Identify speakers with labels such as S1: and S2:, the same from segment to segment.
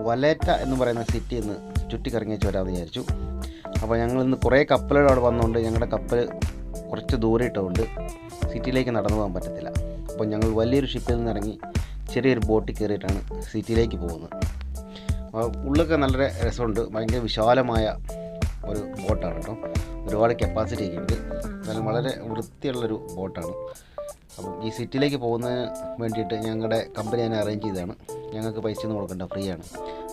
S1: വലേറ്റ എന്ന് പറയുന്ന സിറ്റി ഒന്ന് ചുറ്റിക്കറങ്ങിച്ച് വരാമെന്ന് വിചാരിച്ചു. അപ്പോൾ ഞങ്ങളിന്ന് കുറേ കപ്പലുകൾ അവിടെ വന്നുകൊണ്ട് ഞങ്ങളുടെ കപ്പൽ കുറച്ച് ദൂരെ ഇട്ടുകൊണ്ട് സിറ്റിയിലേക്ക് നടന്നു പോകാൻ പറ്റത്തില്ല. അപ്പോൾ ഞങ്ങൾ വലിയൊരു ഷിപ്പിൽ നിന്ന് ഇറങ്ങി ചെറിയൊരു ബോട്ടിൽ കയറിയിട്ടാണ് സിറ്റിയിലേക്ക് പോകുന്നത്. ഉള്ളൊക്കെ നല്ല രസമുണ്ട്. ഭയങ്കര വിശാലമായ ഒരു ബോട്ടാണ് കേട്ടോ. ഒരുപാട് കപ്പാസിറ്റി ഒക്കെ ഉണ്ട്. എന്നാലും വളരെ വൃത്തിയുള്ളൊരു ബോട്ടാണ്. അപ്പം ഈ സിറ്റിയിലേക്ക് പോകുന്നതിന് വേണ്ടിയിട്ട് ഞങ്ങളുടെ കമ്പനി തന്നെ അറേഞ്ച് ചെയ്തതാണ്. ഞങ്ങൾക്ക് പൈസ ഒന്നും കൊടുക്കണ്ട, ഫ്രീ ആണ്.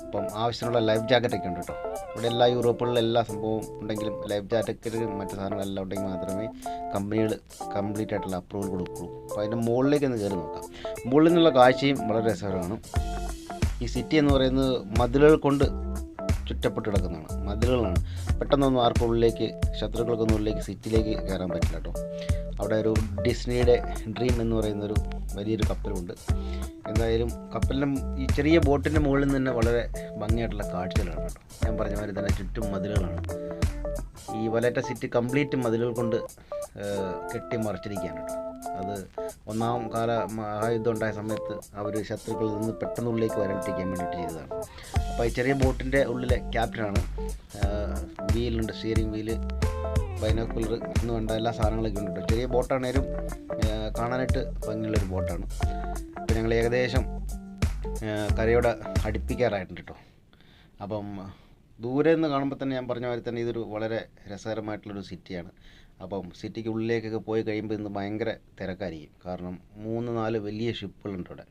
S1: അപ്പം ആവശ്യത്തിനുള്ള ലൈഫ് ജാക്കറ്റൊക്കെ ഉണ്ട് കേട്ടോ. ഇവിടെ എല്ലാ യൂറോപ്പിലുള്ള എല്ലാ സംഭവവും ഉണ്ടെങ്കിലും ലൈഫ് ജാക്കറ്റ് മറ്റു സാധനങ്ങളെല്ലാം ഉണ്ടെങ്കിൽ മാത്രമേ കമ്പനികൾ കംപ്ലീറ്റ് ആയിട്ടുള്ള അപ്രൂവൽ കൊടുക്കുള്ളൂ. അപ്പോൾ അതിൻ്റെ മുകളിലേക്ക് ഒന്ന് കയറി നോക്കാം. മുകളിൽ നിന്നുള്ള കാഴ്ചയും വളരെ രസകരമാണ്. ഈ സിറ്റി എന്ന് പറയുന്നത് മതിലുകൾ കൊണ്ട് ചുറ്റപ്പെട്ട് കിടക്കുന്നതാണ്. മതിലുകളാണ്. പെട്ടെന്നൊന്നും ആർക്കും ഉള്ളിലേക്ക്, ശത്രുക്കൾക്കൊന്നും ഉള്ളിലേക്ക് സിറ്റിയിലേക്ക് കയറാൻ പറ്റില്ല കേട്ടോ. അവിടെ ഒരു ഡിസ്നിയുടെ ഡ്രീം എന്ന് പറയുന്നൊരു വലിയൊരു കപ്പലുണ്ട്. എന്തായാലും കപ്പലിൻ്റെ ഈ ചെറിയ ബോട്ടിൻ്റെ മുകളിൽ നിന്ന് തന്നെ വളരെ ഭംഗിയായിട്ടുള്ള കാഴ്ചകളാണ് കേട്ടോ. ഞാൻ പറഞ്ഞ മാതിരി തന്നെ ചുറ്റും മതിലുകളാണ്. ഈ വലേറ്റ സിറ്റി കംപ്ലീറ്റ് മതിലുകൾ കൊണ്ട് കെട്ടി മറിച്ചിരിക്കുകയാണ് കേട്ടോ. അത് ഒന്നാം കാല മഹായുദ്ധം ഉണ്ടായ സമയത്ത് അവർ ശത്രുക്കളിൽ നിന്ന് പെട്ടെന്നുള്ളിലേക്ക് വരാണ്ടിരിക്കാൻ വേണ്ടിയിട്ട് ചെയ്തതാണ്. അപ്പോൾ ഈ ചെറിയ ബോട്ടിൻ്റെ ഉള്ളിലെ ക്യാപ്റ്റനാണ്. വീലുണ്ട്, സ്റ്റിയറിംഗ് വീല്, ബൈനോക്കുലർ എന്ന് വേണ്ട എല്ലാ സാധനങ്ങളൊക്കെ ഉണ്ട് കേട്ടോ. ചെറിയ ബോട്ടാണേലും കാണാനായിട്ട് ഭംഗിയുള്ളൊരു ബോട്ടാണ്. അപ്പോൾ ഞങ്ങൾ ഏകദേശം കരയോടെ അടുപ്പിക്കാറായിട്ടുണ്ട് കേട്ടോ. അപ്പം ദൂരെ നിന്ന് കാണുമ്പോൾ തന്നെ ഞാൻ പറഞ്ഞ മാതിരി തന്നെ ഇതൊരു വളരെ രസകരമായിട്ടുള്ളൊരു സിറ്റിയാണ്. അപ്പം സിറ്റിക്ക് ഉള്ളിലേക്കൊക്കെ പോയി കഴിയുമ്പോൾ ഇന്ന് ഭയങ്കര തിരക്കായിരിക്കും. കാരണം 3-4 വലിയ ഷിപ്പുകളുണ്ട് ഇവിടെ.